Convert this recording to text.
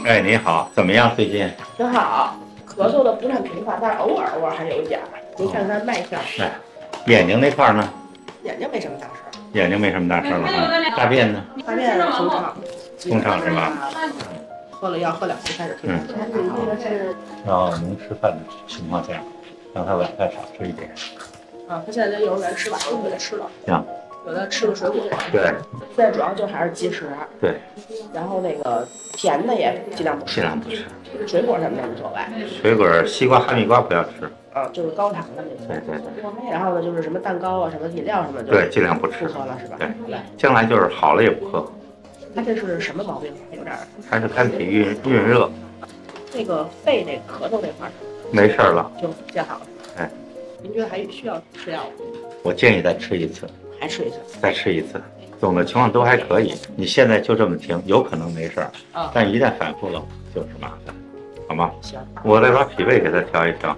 哎，你好，怎么样？最近？挺好，咳嗽的不是很频繁，但是偶尔还有一点儿。您看看脉象。哎，眼睛那块儿呢？眼睛没什么大事儿。眼睛没什么大事了啊。大便呢？大便通畅。通畅是吧？喝了药，喝2次开始退。然后能吃饭的情况下，让他晚饭少吃一点。啊，他现在在幼儿园吃晚都给他吃了。行。有的吃了水果。对。现在主要就还是积食。对。然后那个甜的也尽量不吃。尽量不吃。水果什么的无所谓。水果，西瓜、哈密瓜不要吃。啊，就是高糖的那种。对。然后呢，就是什么蛋糕啊、什么饮料什么的，对，尽量不吃。不喝了是吧？对。将来就是好了也不喝。他这是什么毛病？有点。还是肝脾蕴热。那个肺这咳嗽这块儿。没事了。就见好了。哎。您觉得还需要吃药吗？我建议再吃一次。还吃一次？再吃一次。总的情况都还可以。你现在就这么停，有可能没事儿。但一旦反复了，就是麻烦，好吗？行。我再把脾胃给他调一调。